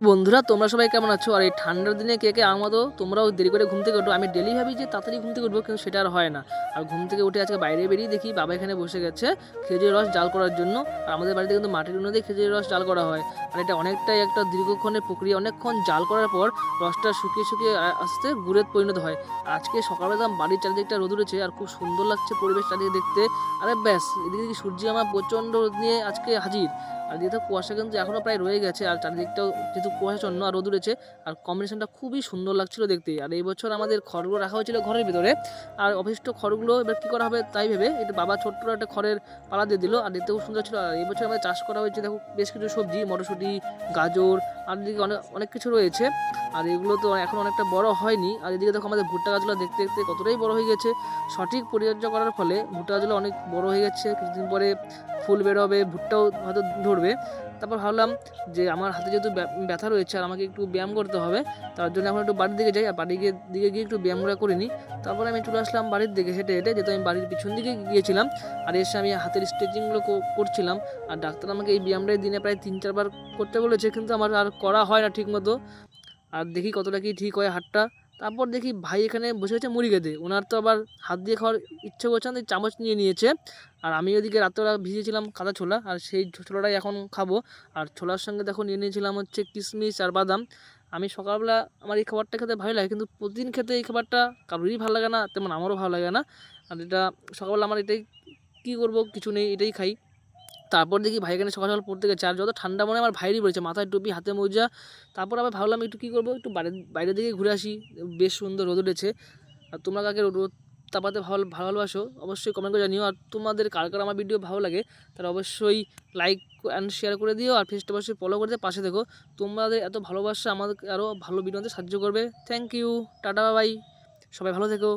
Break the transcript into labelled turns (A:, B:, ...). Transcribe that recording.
A: বন্ধুরা তোমরা সবাই কেমন আছো? আর এই ঠান্ডার দিনে কে কে আমাদের তোমরাও দেরি করে ঘুম থেকে ওঠো? আমি ডেলি ভাবি যে তাড়াতাড়ি ঘুম থেকে উঠবো, কিন্তু সেটা আর হয় না। আর ঘুম থেকে উঠে আজকে বাইরে বেরিয়ে দেখি বাবা এখানে বসে গেছে খেজুরের রস জাল করার জন্য। আর আমাদের বাড়িতে কিন্তু মাটির উনুনে খেজুরের রস জাল করা হয়। আর এটা অনেকটাই একটা দীর্ঘক্ষণের প্রক্রিয়া। অনেকক্ষণ জাল করার পর রসটা শুকিয়ে শুকিয়ে আস্তে গুড়ে পরিণত হয়। আর আজকে সকালবেলা বাড়ির চারিদিকটা রোদ উঠেছে আর খুব সুন্দর লাগছে পরিবেশ চারিদিকে দেখতে। আরে ব্যাস, এদিকে দেখি সূর্য আমার প্রচণ্ড রোদ নিয়ে আজকে হাজির। আর যেহেতু কুয়াশা কিন্তু এখনও প্রায় রয়ে গেছে, আর চারিদিকটাও যেহেতু কুয়াশাচ্ছন্ন আর রোদ উঠেছে, আর কম্বিনেশনটা খুবই সুন্দর লাগছিল দেখতে। আর এই বছর আমাদের খড়গুলো রাখা হয়েছিল ঘরের ভিতরে, আর অবশিষ্ট খড়গুলো এবার কী করা হবে তাই ভেবে একটু বাবা ছোট্ট একটা খড়ের পালা দিয়ে দিল, আর দেখতে খুব সুন্দর ছিল। আর এই বছর আমাদের চাষ করা হয়েছে দেখো বেশ কিছু সবজি, মটরশুঁটি, গাজর, আর এদিকে অনেক অনেক কিছু রয়েছে। আর এগুলো তো এখন অনেকটা বড় হয়নি। আর এদিকে দেখো আমাদের ভুট্টা গাছগুলো দেখতে দেখতে কতটাই বড় হয়ে গেছে। সঠিক পরিচর্যা করার ফলে ভুট্টা গাছগুলো অনেক বড় হয়ে যাচ্ছে, কিছুদিন পরে ফুল বেরোবে, ভুট্টাও হয়তো ধরবে। তারপর ভাবলাম যে আমার হাতে যেহেতু ব্যথা রয়েছে আর আমাকে একটু ব্যায়াম করতে হবে, তার জন্য এখন একটু বাড়ির দিকে যাই, আর বাড়ির দিকে গিয়ে একটু ব্যায়ামগুলো করে নিই। তারপরে আমি চলে আসলাম বাড়ির দিকে হেঁটে হেঁটে, যেহেতু আমি বাড়ির পিছন দিকে গিয়েছিলাম। আর এসে আমি হাতের স্ট্রেচিংগুলো করছিলাম। আর ডাক্তার আমাকে এই ব্যায়ামটাই দিনে প্রায় 3-4 বার করতে বলেছে, কিন্তু আমার আর করা হয় না ঠিক মতো। আর দেখি কতটা কি ঠিক হয় হাতটা। তারপর দেখি ভাই এখানে বসে আছে মুড়ি খেতে, ওনার তো আবার হাত দিয়ে খাওয়ার ইচ্ছে করছে না, চামচ নিয়ে নিয়েছে। আর আমি ওদিকে রাত্রেবেলা ভিজিয়েছিলাম কাঁচা ছোলা, আর সেই ছোলাটাই এখন খাবো। আর ছোলার সঙ্গে দেখো নিয়ে নিয়েছিলাম হচ্ছে কিশমিশ আর বাদাম। আমি সকালবেলা আমার এই খাবারটা খেতে ভালো লাগে, কিন্তু প্রতিদিন খেতে এই খাবারটা কারোরই ভালো লাগে না, তেমন আমারও ভালো লাগে না। আর এটা সকালবেলা আমার এটাই, কী করবো কিছু নেই, এটাই খাই। তারপর দেখি ভাই এখানে সকাল সকাল পড়তে গেছে, আর যত ঠান্ডা মনে হয় আমার ভাইয়েরই পড়েছে, মাথায় টুপি, হাতে মোজা। তারপর আবার ভাবলাম একটু কী করবো, একটু বাইরের দিকে ঘুরে আসি, বেশ সুন্দর রোদ উঠেছে। আর তোমরা কাকে রোদ তাপাতে ভালোবাসো অবশ্যই কমেন্ট করে জানিও। আর তোমাদের কার কার আমার ভিডিও ভালো লাগে তারা অবশ্যই লাইক অ্যান্ড শেয়ার করে দিও, আর ফেসটা অবশ্যই ফলো করে দিয়ে পাশে দেখো। তোমাদের এত ভালোবাসা আমাদের আরও ভালো ভিডিওতে সাহায্য করবে। থ্যাংক ইউ, টাটা বাই, সবাই ভালো থেকো।